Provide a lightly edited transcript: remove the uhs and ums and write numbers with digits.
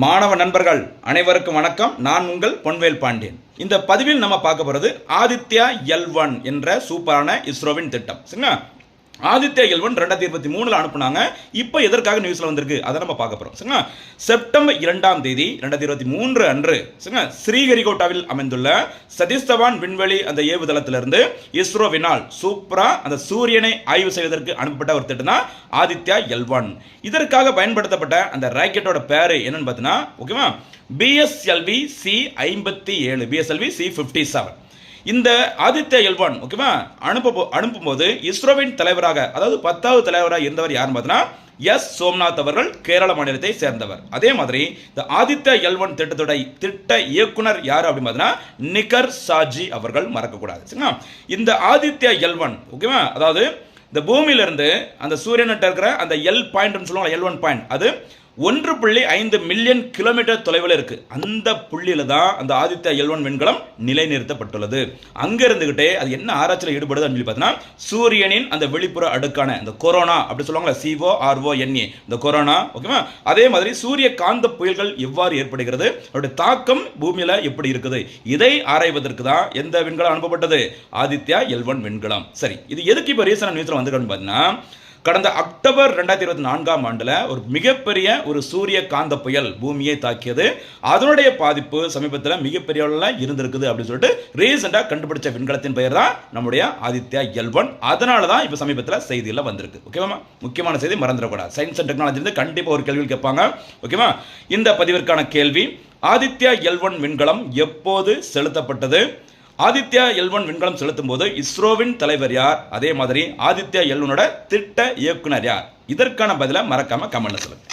மாணவ நண்பர்கள் அனைவருக்கும் வணக்கம். நான் உங்கள் பொன்வேல் பாண்டியன். இந்த பதிவில் நம்ம பார்க்க போறது ஆதித்யா L1 என்ற சூப்பரான இஸ்ரோவின் திட்டம். சரிங்களா? ஆதித்யா L1 2023 அனுப்புனாங்க. இப்போ எதற்காக நியூஸ்ல வந்திருக்கு அதை நம்ம பார்க்க போறோம். சரிங்களா? செப்டம்பர் 2ஆம் தேதி 2023 அன்று சரிங்களா ஸ்ரீஹரிகோட்டாவில் அமைந்துள்ள சதீஷ் தவான் விண்வெளி அந்த ஏவுதளத்திலிருந்து இஸ்ரோவினால் சூப்பரா அந்த சூரியனை ஆய்வு செய்வதற்கு அனுப்பப்பட்ட ஒரு திட்டம் தான் ஆதித்யா L1. இதற்காக பயன்படுத்தப்பட்ட அந்த ராக்கெட்டோட பேரு என்னன்னு பார்த்தீங்கன்னா ஓகேவா BSLV C57 BSLV C57. இந்த ஆதித்யா L1 ஓகேவா அனுப்பும்போது இஸ்ரோவின் தலைவராக அதாவது 10வது தலைவராக இருந்தவர் யாருன்னு பார்த்தீங்கன்னா சோம்நாத் அவர்கள் கேரள மாநிலத்தை சேர்ந்தவர். அதே மாதிரி இந்த ஆதித்யா L1 திட்ட இயக்குனர் யார் அப்படின்னு பார்த்தீங்கன்னா நிகர் சாஜி அவர்கள் மறக்கக்கூடாது. சரிங்களா? இந்த ஆதித்யா L1 ஓகேவா அதாவது இந்த பூமியிலிருந்து அந்த சூரியன்கிட்ட இருக்கிற அந்த எல் பாயிண்ட் சொல்லுவாங்க L1 பாயிண்ட் அது 1.5 மில்லியன் கிலோமீட்டர் தொலைவில் இருக்கு. அந்த புள்ளியில தான் அந்த ஆதித்யா L1 விண்கலம் நிலைநிறுத்தப்பட்டுள்ளது. அங்க இருந்துகிட்டே அது என்ன ஆராய்ச்சியில் ஈடுபடுது அப்படின்னு பார்த்தீங்கன்னா சூரியனின் அந்த வெளிப்புற அடுக்கான இந்த கொரோனா அப்படி சொல்லுவாங்களா CORONA இந்த கொரோனா ஓகேவா அதே மாதிரி சூரிய காந்த புயல்கள் எவ்வாறு ஏற்படுகிறது அவருடைய தாக்கம் பூமியில எப்படி இருக்குது இதை ஆராய்வதற்கு தான் எந்த விண்கலம் அனுப்பப்பட்டது ஆதித்யா L1 விண்கலம். சரி, இது எதுக்கு இப்போ ரீசன் நியூஸ்ல வந்திருக்குன்னு பார்த்தீங்கன்னா கடந்த அக்டோபர் 2024ஆம் ஆண்டுல ஒரு மிகப்பெரிய ஒரு சூரிய காந்த புயல் பூமியை தாக்கியது. அதனுடைய பாதிப்பு சமீபத்தில் மிகப்பெரிய அளவில் இருந்திருக்குது அப்படின்னு சொல்லிட்டு ரீசெண்டா கண்டுபிடிச்ச விண்கலத்தின் பெயர் தான் நம்முடைய ஆதித்யா L1. அதனால தான் இப்போ சமீபத்தில் செய்தியில் வந்திருக்கு. ஓகேவா? முக்கியமான செய்தி மறந்துடக்கூடாது. சயின்ஸ் அண்ட் டெக்னாலஜி இருந்து கண்டிப்பாக ஒரு கேள்வி கேட்பாங்க. ஓகேவா? இந்த பதிவிற்கான கேள்வி ஆதித்யா L1 விண்கலம் எப்போது செலுத்தப்பட்டது? ஆதித்யா L1 விண்கலம் செலுத்தும் போது இஸ்ரோவின் தலைவர் யார்? அதே மாதிரி ஆதித்யா L1 திட்ட இயக்குனர் யார்? இதற்கான பதிலை மறக்காம கமெண்ட்ல சொல்லுங்க.